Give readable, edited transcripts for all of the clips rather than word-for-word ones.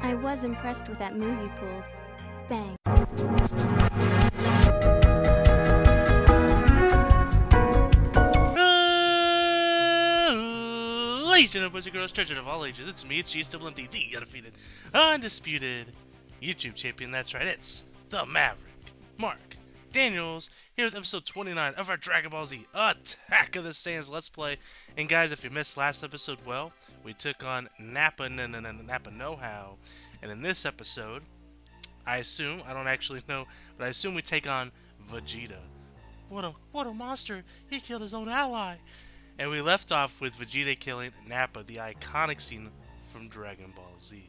I was impressed with that move you pulled. Bang. Legion of boys and girls, children of all ages, it's me, it's GSWMD, the undefeated, undisputed YouTube champion. That's right, it's the Maverick, Mark Daniels, here with episode 29 of our Dragon Ball Z Attack of the Saiyans Let's Play. And guys, if you missed last episode, well, we took on Nappa Know-How. And in this episode, I assume, I don't actually know, but I assume we take on Vegeta. What a monster! He killed his own ally! And we left off with Vegeta killing Nappa, the iconic scene from Dragon Ball Z.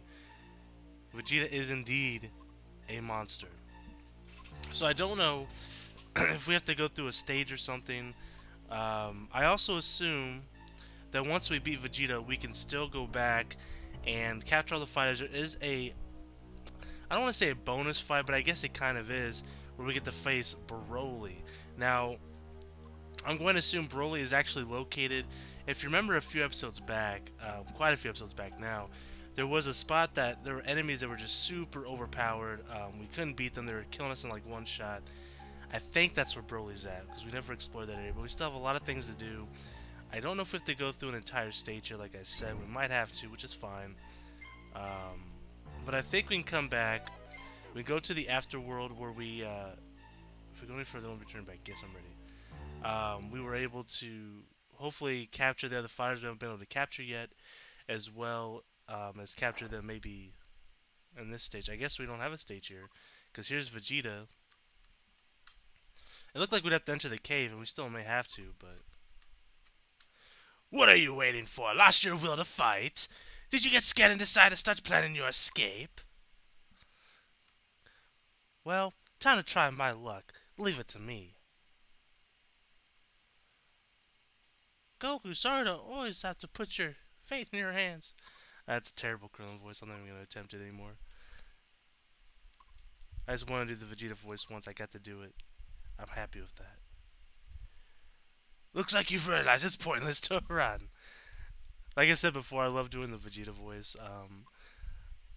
Vegeta is indeed a monster. So I don't know if we have to go through a stage or something. I also assume that once we beat Vegeta, we can still go back and capture all the fighters. There is a, I don't want to say a bonus fight, but I guess it kind of is, where we get to face Broly. Now, I'm going to assume Broly is actually located, if you remember a few episodes back, quite a few episodes back now, there was a spot that there were enemies that were just super overpowered. We couldn't beat them, they were killing us in like one shot. I think that's where Broly's at, because we never explored that area, but we still have a lot of things to do. I don't know if we have to go through an entire stage here, like I said. We might have to, which is fine. But I think we can come back. We go to the afterworld where we, if we go any further, we'll return back. Yes, I'm ready. We were able to hopefully capture the other fighters we haven't been able to capture yet, as well as capture them maybe in this stage. I guess we don't have a stage here, because here's Vegeta. It looked like we'd have to enter the cave, and we still may have to, but... What are you waiting for? Lost your will to fight? Did you get scared and decide to start planning your escape? Well, time to try my luck. Leave it to me. Goku, sorry to always have to put your fate in your hands. That's a terrible Krillin voice. I'm not even going to attempt it anymore. I just want to do the Vegeta voice once. I got to do it. I'm happy with that. Looks like you've realized it's pointless to run. Like I said before, I love doing the Vegeta voice.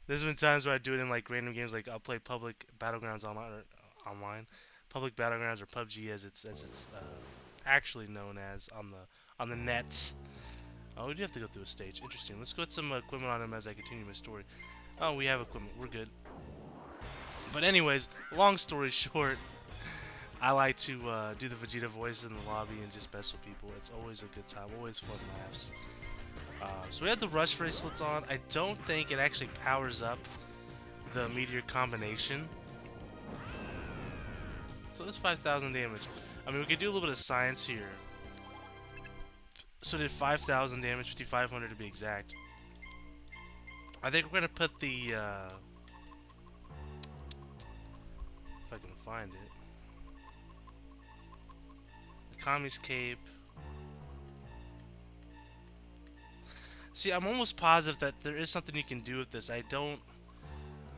There's been times where I do it in like random games, like I'll play Public Battlegrounds online, Public Battlegrounds, or PUBG as it's actually known as on the nets. Oh, we do have to go through a stage. Interesting. Let's get some equipment on him as I continue my story. Oh, we have equipment. We're good. But anyways, long story short, I like to do the Vegeta voice in the lobby and just mess with people. It's always a good time, always fun laughs. So we have the Rush bracelets on. I don't think it actually powers up the Meteor combination. So that's 5,000 damage. I mean, we could do a little bit of science here. So it did 5,000 damage, 5,500 to be exact. I think we're going to put the... if I can find it. Kami's cape. See, I'm almost positive that there is something you can do with this. I don't...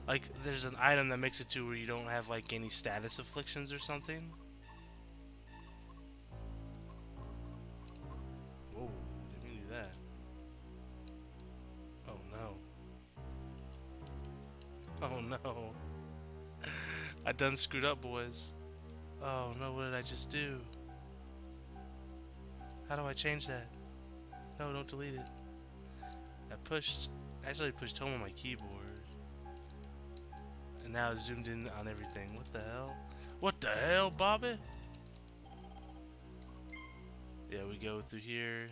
Like, there's an item that makes it to where you don't have, like, any status afflictions or something. Whoa, didn't mean to do that. Oh, no. Oh, no. I done screwed up, boys. Oh, no, what did I just do? How do I change that? No, don't delete it. I actually pushed home on my keyboard. And now it's zoomed in on everything. What the hell? What the hell, Bobby? Yeah, we go through here.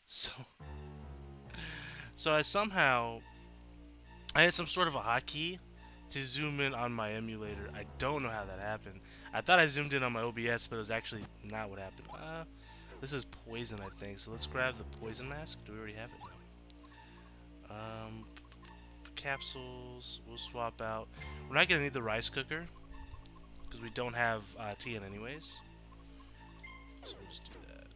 So I somehow... I had some sort of a hotkey to zoom in on my emulator. I don't know how that happened. I thought I zoomed in on my OBS, but it was actually not what happened. This is poison, I think. So let's grab the poison mask. Do we already have it? No. Capsules. We'll swap out. We're not gonna need the rice cooker because we don't have Tien anyways. So we'll just do that.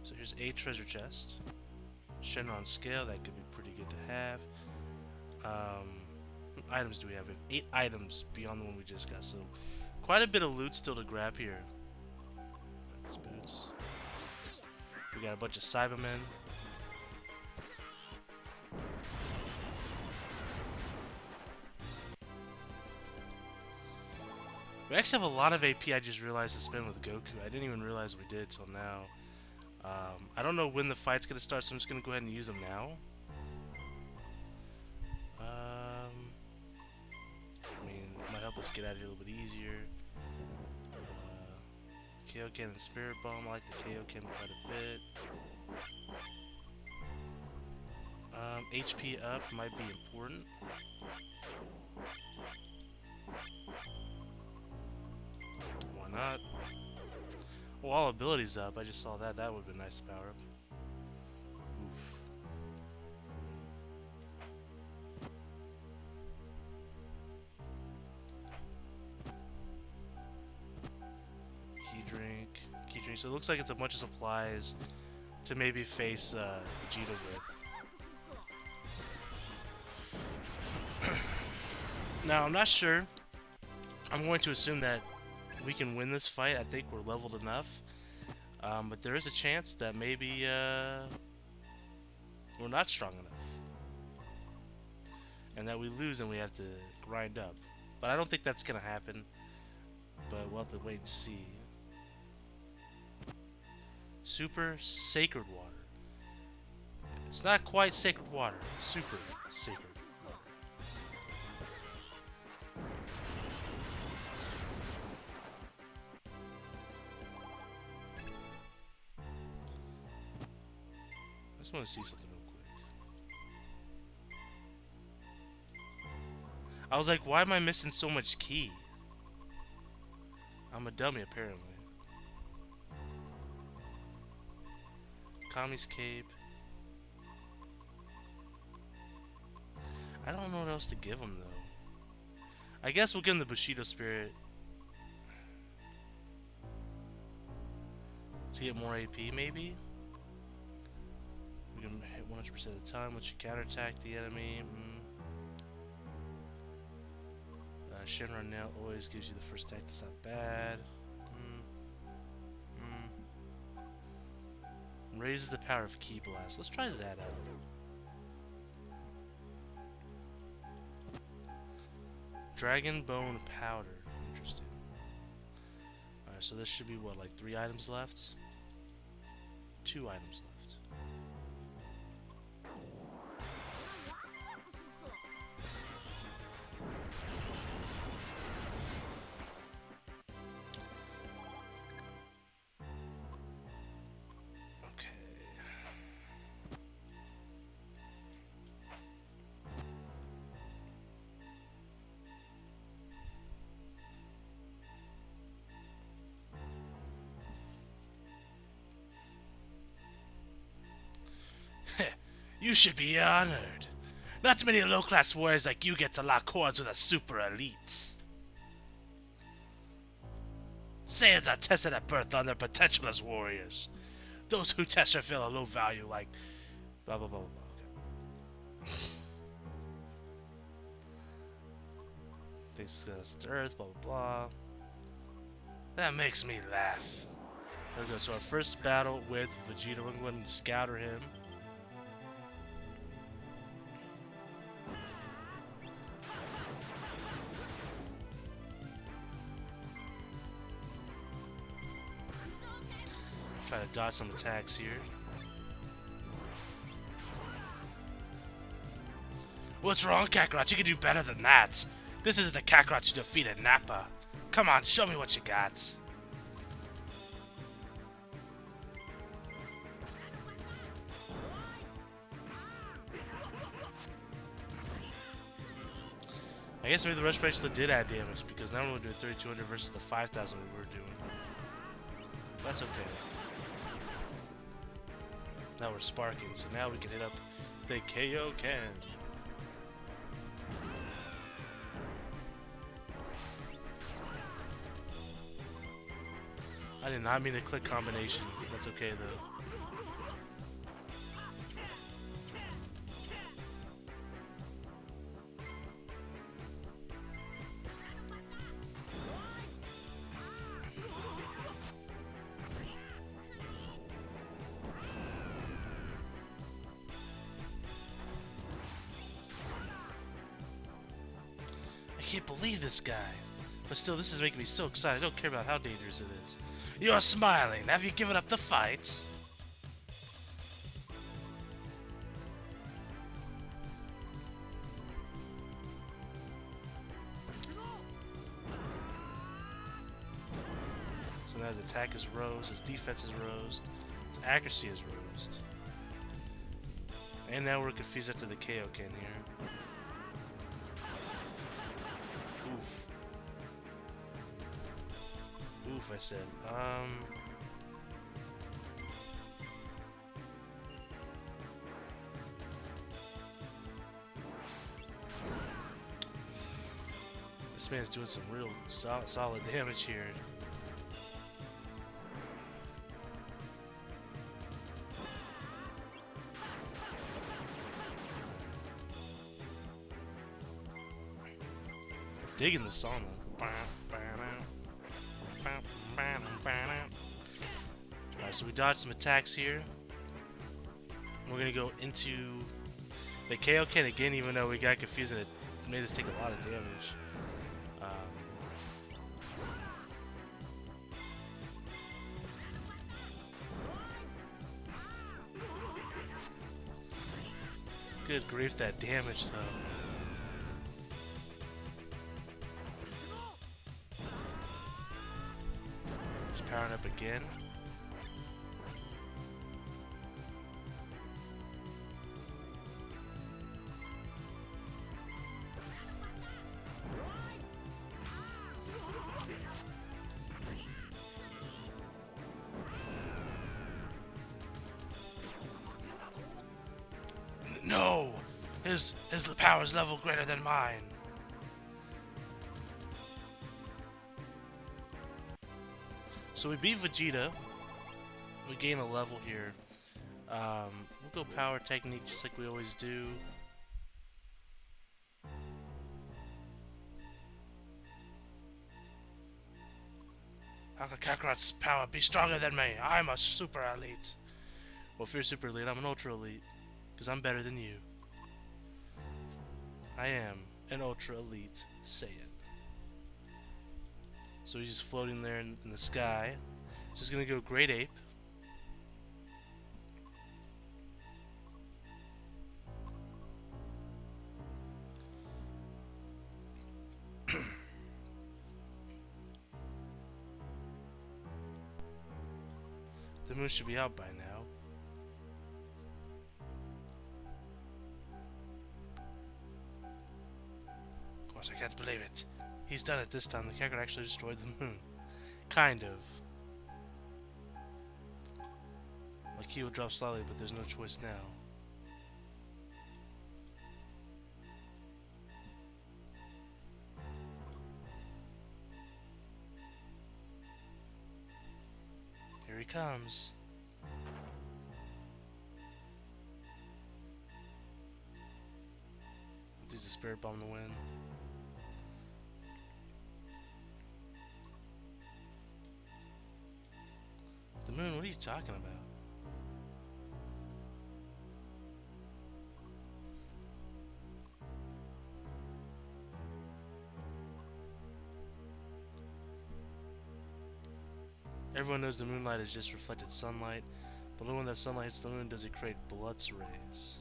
So here's a treasure chest. Shenron scale. That could be pretty good to have. What items do we have? We have 8 items beyond the one we just got. So quite a bit of loot still to grab here. Nice boots. We got a bunch of Cybermen. We actually have a lot of AP I just realized to spend with Goku. I didn't even realize we did till now. I don't know when the fight's gonna start, so I'm just gonna go ahead and use them now. I mean, it might help us get out of here a little bit easier. Kaioken and Spirit Bomb. I like the Kaioken quite a bit. HP up might be important. Why not? Well, all abilities up. I just saw that. That would have been nice to power up. Oof. Key drink. So it looks like it's a bunch of supplies to maybe face Vegeta with. Now, I'm not sure. I'm going to assume that we can win this fight. I think we're leveled enough. But there is a chance that maybe we're not strong enough. And that we lose and we have to grind up. But I don't think that's going to happen. But we'll have to wait and see. Super Sacred Water. It's not quite Sacred Water. It's Super Sacred. I just want to see something real quick. I was like, why am I missing so much ki? I'm a dummy, apparently. Kami's Cape. I don't know what else to give him, though. I guess we'll give him the Bushido Spirit. To get more AP, maybe? We can hit 100% of the time, which you counterattack the enemy. Shenron Nail always gives you the first attack, that's not bad. Raises the power of Ki Blast. Let's try that out. Dragon Bone Powder. Interesting. Alright, so this should be what, like 3 items left? 2 items left. You should be honored. Not many low-class warriors like you get to lock horns with a super elite. Saiyans are tested at birth on their potential as warriors. Those who test her feel a low value like blah blah blah blah. Okay. Things to Earth, blah blah blah. That makes me laugh. There we go. So our first battle with Vegeta. We're going to scatter him. Try to dodge some attacks here. What's wrong, Kakarot? You can do better than that. This isn't the Kakarot you defeated Nappa. Come on, show me what you got. I guess maybe the Rush Bracelet did add damage because now we're doing 3200 versus the 5000 we were doing. That's okay. Now we're sparking, so now we can hit up the Kaioken. I did not mean to click combination. That's okay though. can't believe this guy. But still, this is making me so excited. I don't care about how dangerous it is. You're smiling. Have you given up the fight? So now his attack is rose, his defense is rose, his accuracy is rose. And now we're confused after the Kaioken here. Oof. Oof, I said. This man's doing some real solid damage here. Digging the song. Alright, so we dodged some attacks here. We're gonna go into the Kaioken again, even though we got confused and it made us take a lot of damage. Good grief, that damage though. Powering up again. No! His power's level greater than mine. So we beat Vegeta. We gain a level here. We'll go power technique just like we always do. How can Kakarot's power be stronger than me? I'm a super elite. Well, if you're super elite, I'm an ultra elite. Because I'm better than you. I am an ultra elite Saiyan. So he's just floating there in the sky. So he's gonna go Great Ape. The moon should be out by now. Of course, I can't believe it. He's done it this time. The Kakarot actually destroyed the moon. Kind of. My key will drop slightly, but there's no choice now. Here he comes. Use a spirit bomb to win. The moon, what are you talking about? Everyone knows the moonlight is just reflected sunlight, but when that sunlight hits the moon, does it create Bloods rays?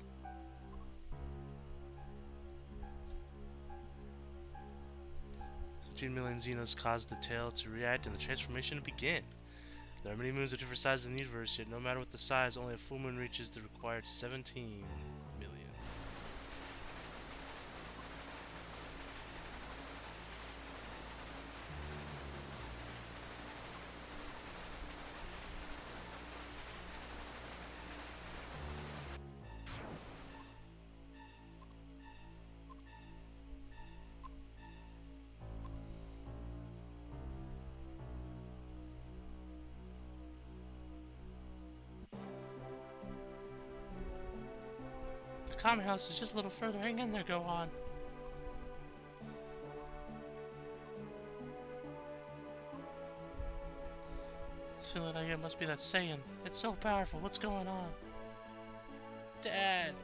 15 million Xenos caused the tail to react and the transformation to begin. There are many moons of different sizes in the universe, yet no matter what the size, only a full moon reaches the required 17 million. The Kami house is just a little further. Hang in there, go on. This feeling I get must be that Saiyan. It's so powerful. What's going on? Dad!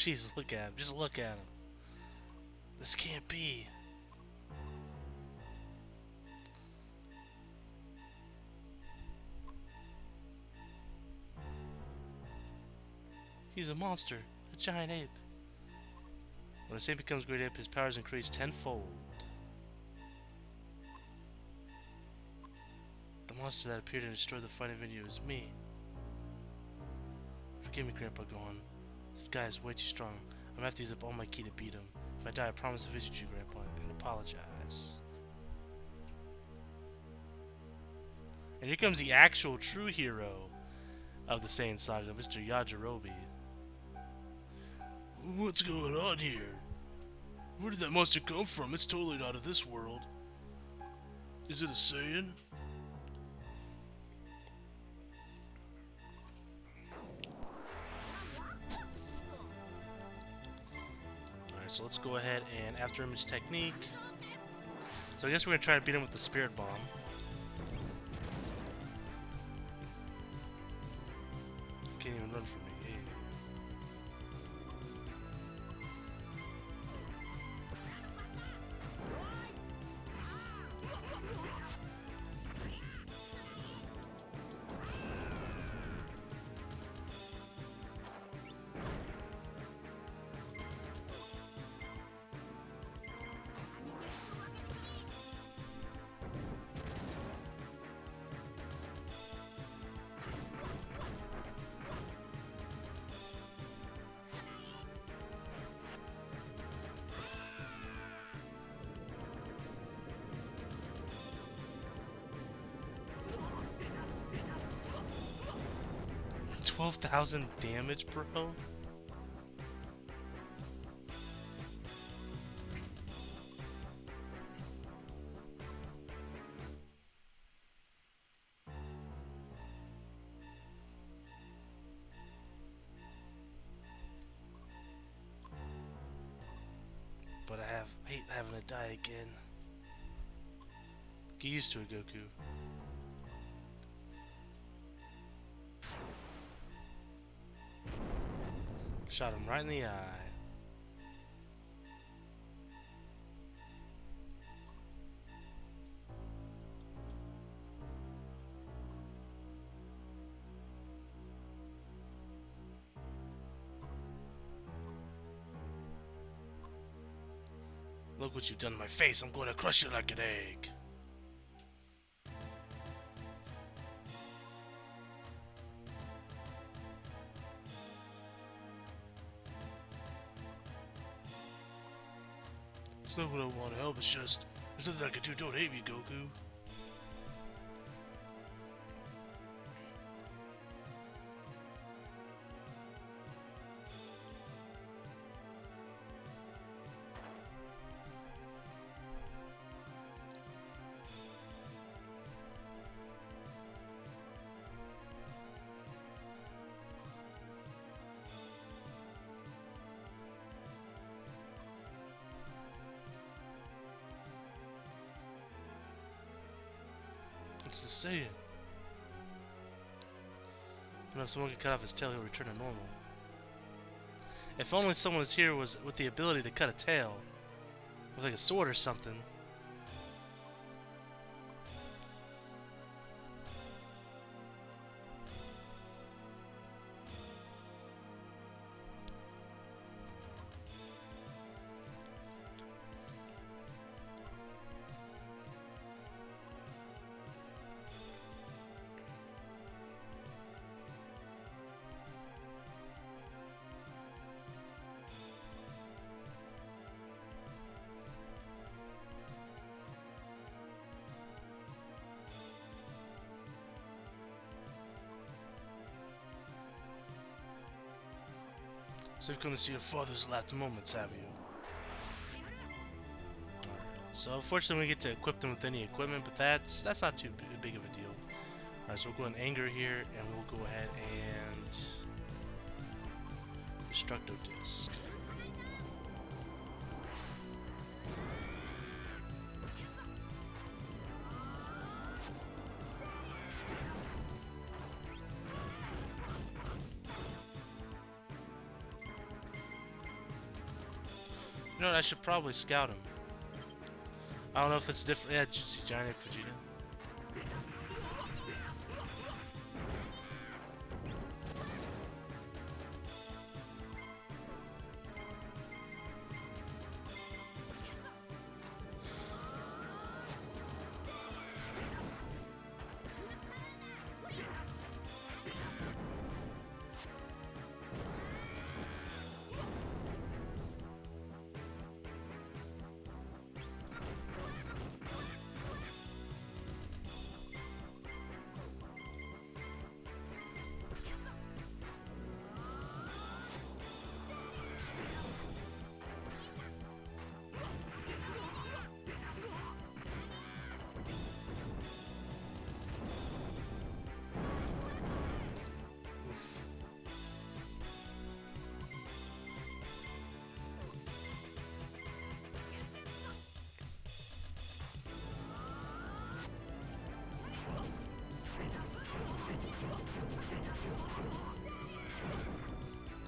Jeez, look at him. Just look at him. This can't be. He's a monster. A giant ape. When a Saiyan becomes great ape, his powers increase tenfold. The monster that appeared and destroyed the fighting venue is me. Forgive me, Grandpa Gohan. This guy is way too strong. I'm gonna have to use up all my ki to beat him. If I die, I promise to visit you, Grandpa, and apologize. And here comes the actual true hero of the Saiyan saga, Mr. Yajirobe. What's going on here? Where did that monster come from? It's totally not of this world. Is it a Saiyan? Alright, so let's go ahead and after image technique. So I guess we're going to try to beat him with the Spirit Bomb. Can't even run from me. Hey. 12,000 damage, bro? But I hate having to die again. Get used to it, Goku. Shot him right in the eye. Look what you've done to my face. I'm going to crush you like an egg. It's not what I want to help, it's just there's nothing I can do. Don't hate me, Goku. What's this saying? You know, if someone could cut off his tail, he'll return to normal. If only someone was here with the ability to cut a tail. With like a sword or something. So you've come to see your father's last moments, have you? Alright. So unfortunately we get to equip them with any equipment, but that's not too big of a deal. Alright, so we'll go in anger here, and we'll go ahead and Destructo Disc. You know what, I should probably scout him. I don't know if it's different. Yeah, see Giant Vegeta.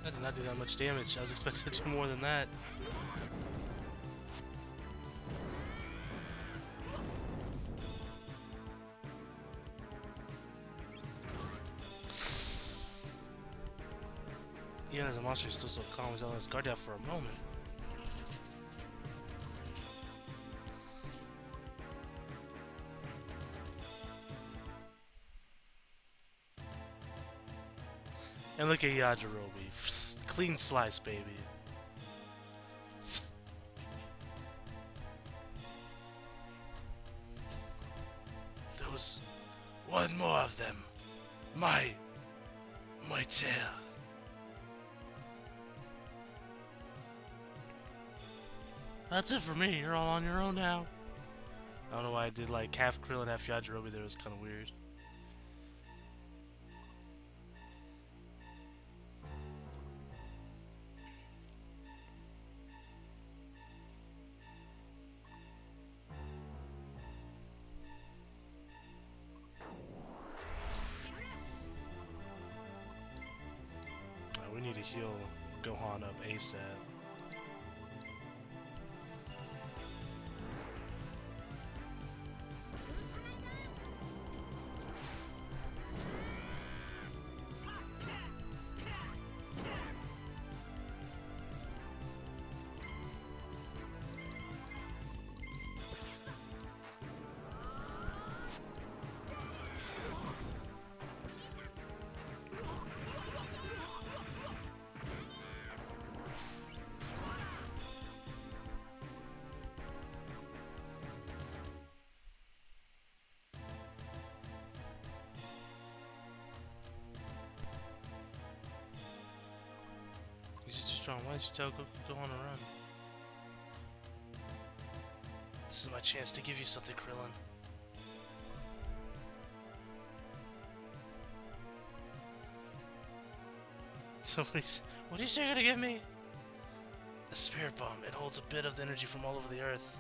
I did not do that much damage. I was expecting to do more than that. Even as a monster, he's still so calm. He's on his guard down for a moment. And look at Yajirobe. Clean slice, baby. Those... one more of them. My tail. That's it for me. You're all on your own now. I don't know why I did like half Krillin, half Yajirobe there. It was kind of weird. We need to heal Gohan up ASAP. He's too strong. Why don't you tell Gohan to run? This is my chance to give you something, Krillin. So what are you saying you're gonna give me? A spirit bomb. It holds a bit of the energy from all over the earth.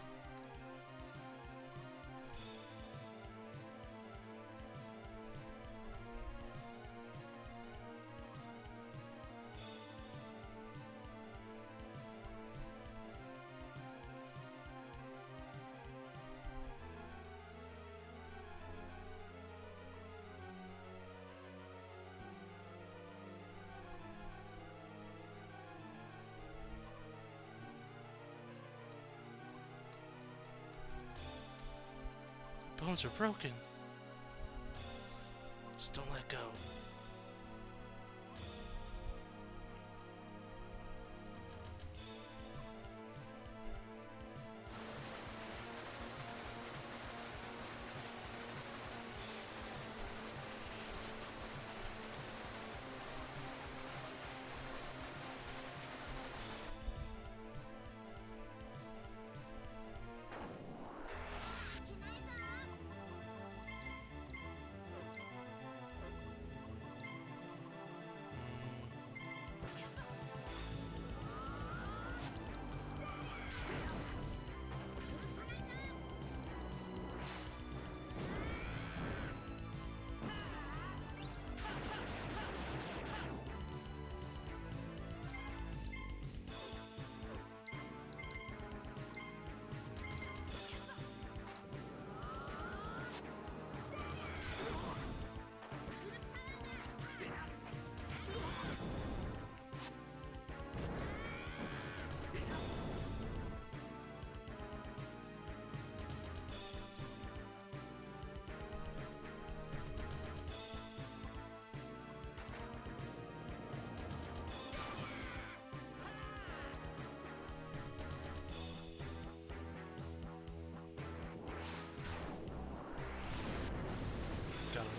Bones are broken. Just don't let go.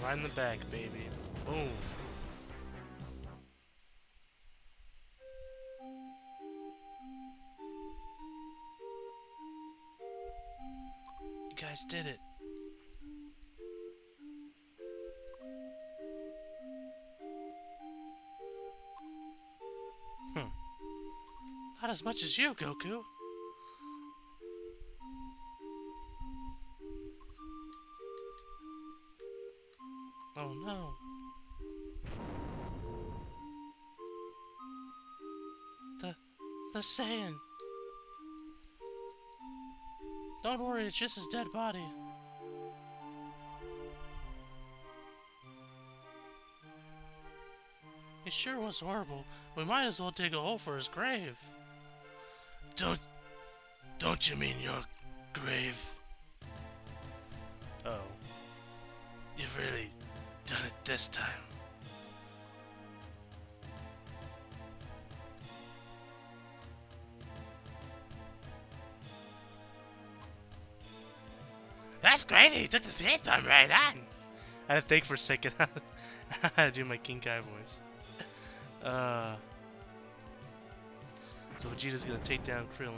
Right in the back, baby. Boom. You guys did it. Not as much as you, Goku. Oh no. The Saiyan. Don't worry, it's just his dead body. He sure was horrible. We might as well dig a hole for his grave. Don't you mean your grave? Oh. You've really done it this time. That's great, he took the space bomb right on. I had to think for a second how to do my King Kai voice. So Vegeta's gonna take down Krillin.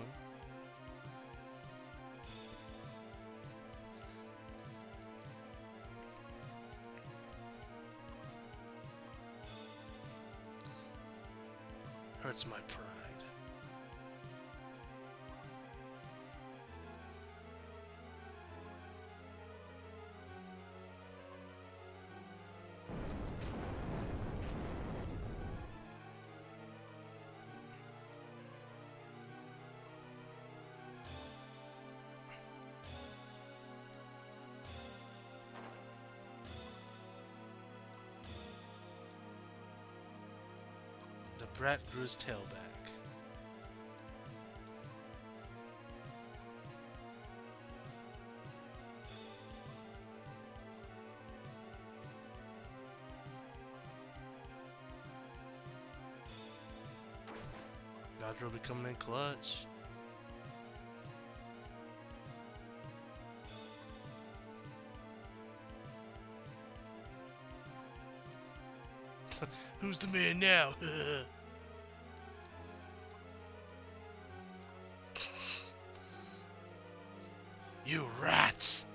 Hurts my pride. The brat grew his tail back. Godra will be coming in clutch. Who's the man now? You rats!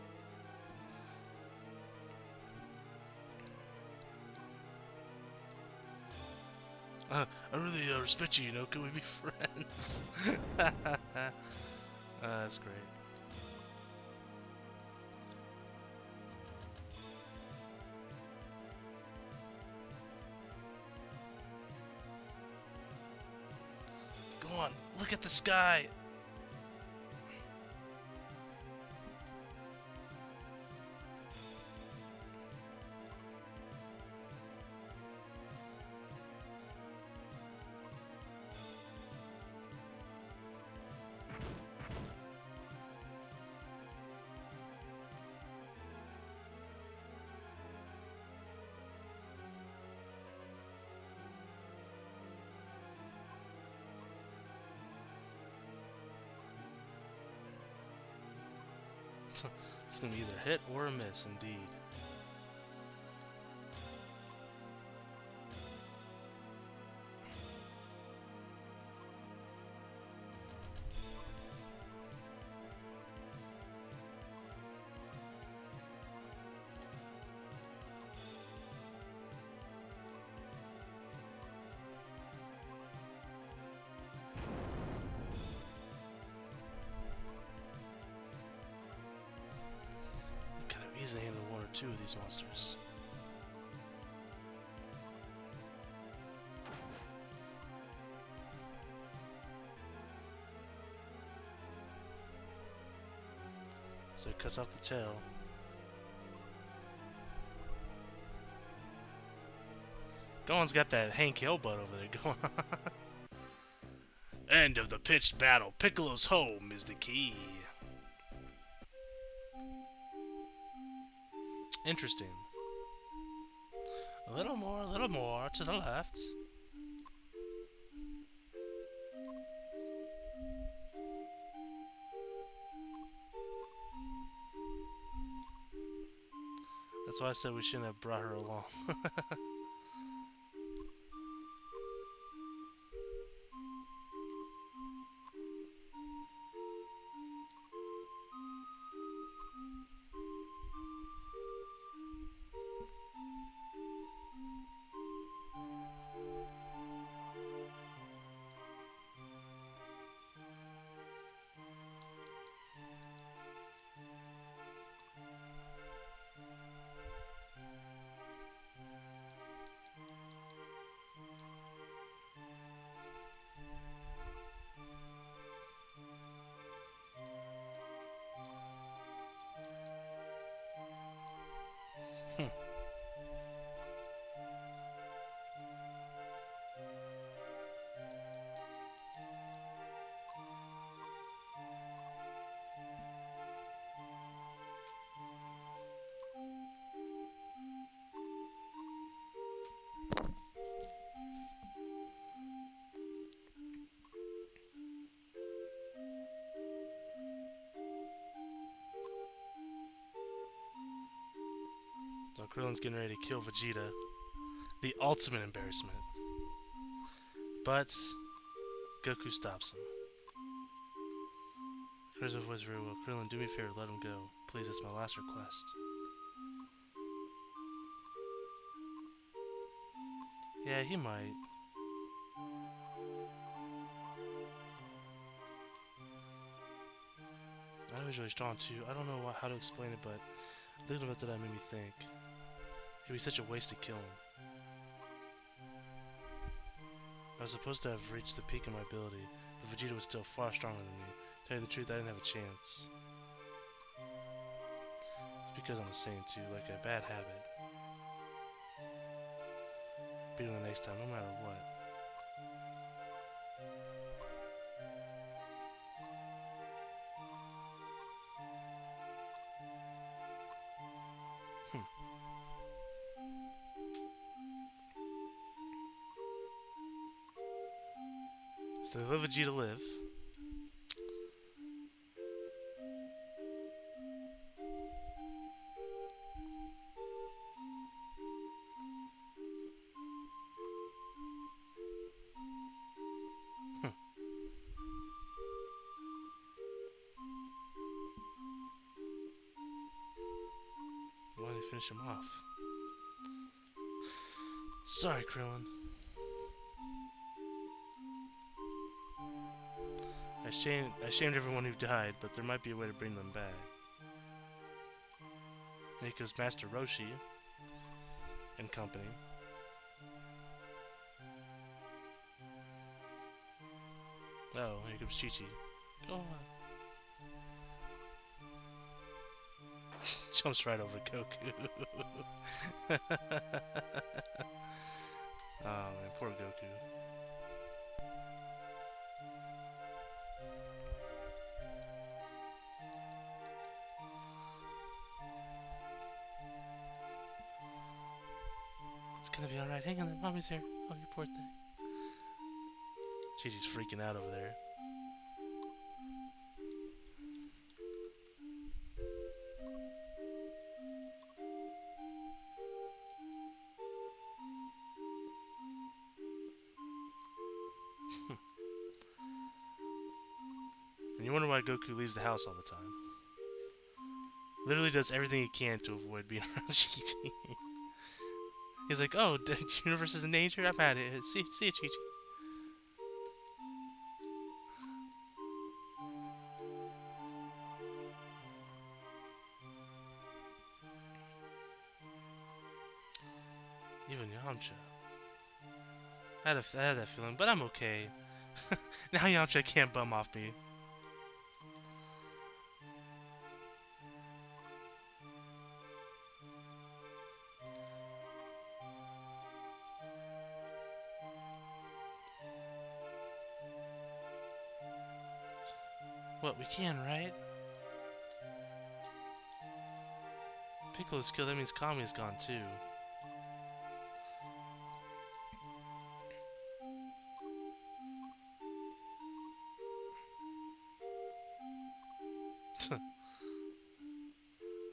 I really respect you, can we be friends? That's great. Go on, look at the sky! It's gonna be either hit or a miss, indeed. Easily handle one or two of these monsters. So he cuts off the tail. Gohan's got that Hank Hill butt over there going on. End of the pitched battle. Piccolo's home is the key. Interesting. A little more to the left. That's So I said we shouldn't have brought her along. So Krillin's getting ready to kill Vegeta. The ultimate embarrassment. But Goku stops him. Krill's voice very well. Krillin, do me a favor, let him go. Please, it's my last request. Yeah, he might. I know he's really strong too. I don't know how to explain it, but thinking about that made me think. It'd be such a waste to kill him. I was supposed to have reached the peak of my ability, but Vegeta was still far stronger than me. To tell you the truth, I didn't have a chance. It's because I'm a Saiyan too, like a bad habit. Beat him the next time, no matter what. So they let Vegeta live. Why did they finish him off? Sorry, Krillin. I shamed everyone who died, but there might be a way to bring them back. And here goes Master Roshi and company. Oh, here comes Chi-Chi. Oh. Jumps right over Goku. Oh man, poor Goku. It's gonna be alright. Hang on there, mommy's here. Oh, you poor thing. Chi-Chi's freaking out over there. And you wonder why Goku leaves the house all the time. Literally does everything he can to avoid being around Chi-Chi. He's like, oh, the universe is in danger? I'm at it. See ya, Chi-Chi. Even Yamcha. I had that feeling, but I'm okay. Now Yamcha can't bum off me. What, we can, right? Piccolo's killed, that means Kami's gone too. Well,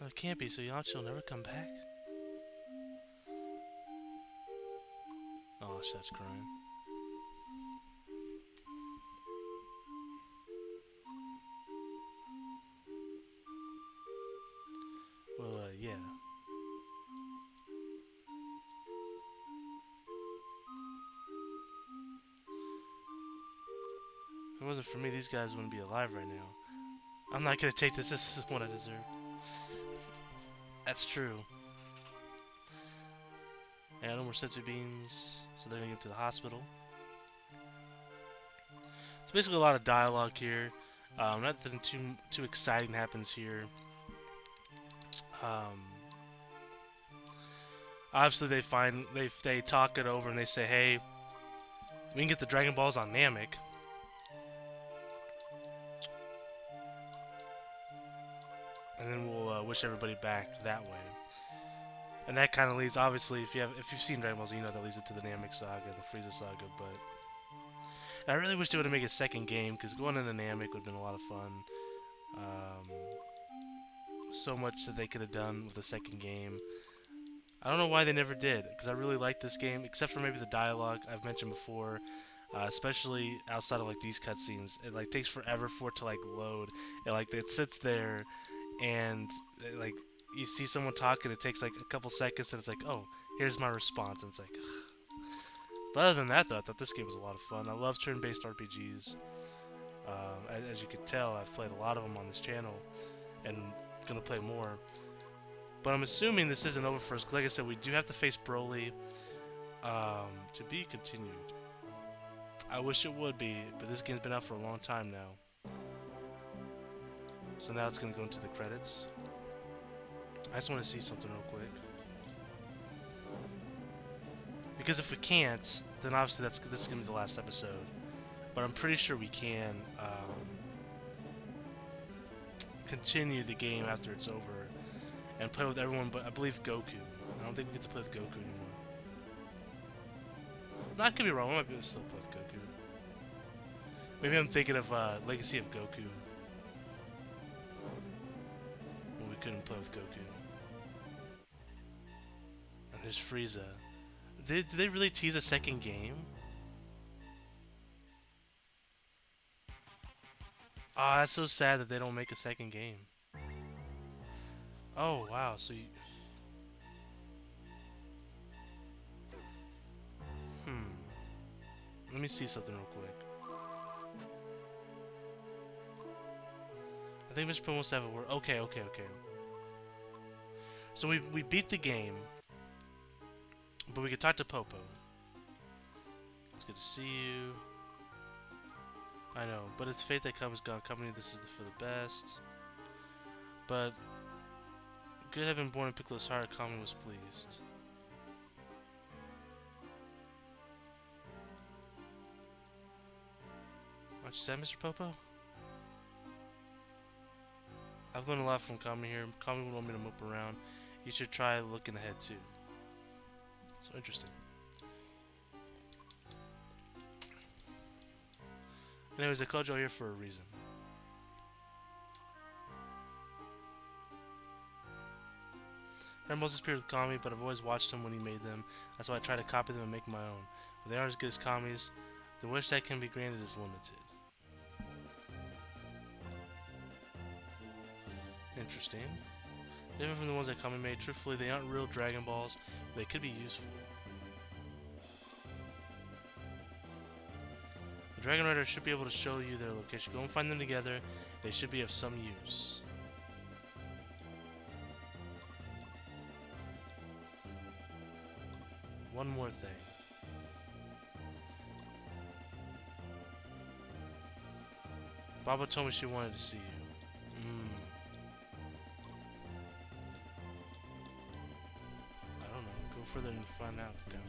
it can't be, so Yamcha will never come back? gosh, that's crying. Well, yeah. If it wasn't for me, these guys wouldn't be alive right now. I'm not gonna take this. This is what I deserve. That's true. Yeah, no more sensory beams, so they're gonna get to the hospital. So basically, a lot of dialogue here. Nothing too exciting happens here. Um, Obviously, they talk it over and they say, "Hey, we can get the Dragon Balls on Namek." And then we'll wish everybody back that way. And that kind of leads, obviously, if you've seen Dragon Ball Z, you know that leads into the Namek saga, the Frieza saga. But I really wish they would have made a second game, because going into Namek would have been a lot of fun. So much that they could have done with the second game. I don't know why they never did, because I really like this game, except for maybe the dialogue I've mentioned before. Especially outside of like these cutscenes, it like takes forever for it to like load. It sits there, and like you see someone talking, it takes like a couple seconds, and it's like, oh, here's my response, and it's like. But other than that, though, I thought this game was a lot of fun. I love turn-based RPGs. As you can tell, I've played a lot of them on this channel, and gonna play more. But I'm assuming this isn't over for us. Like I said, we do have to face Broly. To be continued. I wish it would be, but this game's been out for a long time now. So now it's gonna go into the credits. I just want to see something real quick. Because if we can't, then obviously this is gonna be the last episode. But I'm pretty sure we can continue the game after it's over and play with everyone. But I believe Goku. I don't think we get to play with Goku anymore. No, I could be wrong. I might be able to still play with Goku. Maybe I'm thinking of Legacy of Goku. When we couldn't play with Goku. And there's Frieza. Did they really tease a second game? Oh, that's so sad that they don't make a second game. Oh, wow. So you... Let me see something real quick. I think Mr. Poe wants to have a word. Okay. So we beat the game, but we could talk to Popo. It's good to see you. I know, but it's fate that comes gone company. This is for the best. But good having born in Piccolo's heart, Kami was pleased. What you said, Mr. Popo? I've learned a lot from Kami here. Kami would want me to mope around. You should try looking ahead too. So interesting. Anyways, I called you all here for a reason. Dragon Balls appeared with Kami, but I've always watched him when he made them. That's why I try to copy them and make my own. But they aren't as good as Kami's. The wish that can be granted is limited. Interesting. Different from the ones that Kami made, truthfully, they aren't real Dragon Balls, but they could be useful. The Dragon Rider should be able to show you their location. Go and find them together. They should be of some use. One more thing. Baba told me she wanted to see you. I don't know. Go further and find out. Okay.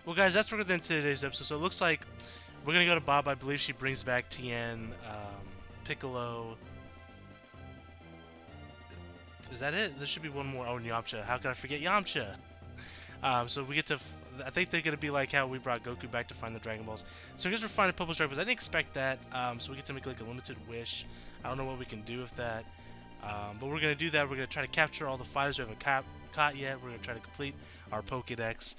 Well, guys, that's where we're going to end today's episode. So it looks like we're going to go to Bob. I believe she brings back Tien, Piccolo. Is that it? There should be one more. Oh, and Yamcha. How could I forget Yamcha? So we get to... I think they're going to be like how we brought Goku back to find the Dragon Balls. So I guess we're finding Popo's Dragon Balls. I didn't expect that. So we get to make like a limited wish. I don't know what we can do with that. But we're going to do that. We're going to try to capture all the fighters we haven't caught yet. We're going to try to complete our Pokédex.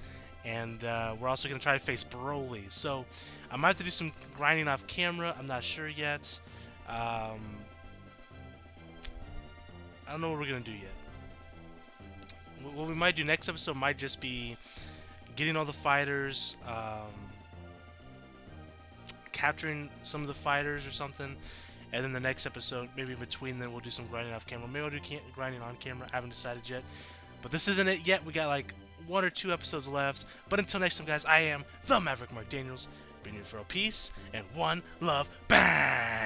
and we're also going to try to face Broly. So I might have to do some grinding off camera. I'm not sure yet. I don't know what we're going to do yet. What we might do next episode might just be getting all the fighters, capturing some of the fighters or something, and then the next episode, maybe in between then, we'll do some grinding off camera. Maybe I'll do grinding on camera. I haven't decided yet. But this isn't it yet. We got like 1 or 2 episodes left. But until next time, guys, I am the Maverick Mark Daniels, bringing you for a peace and one love. Bang!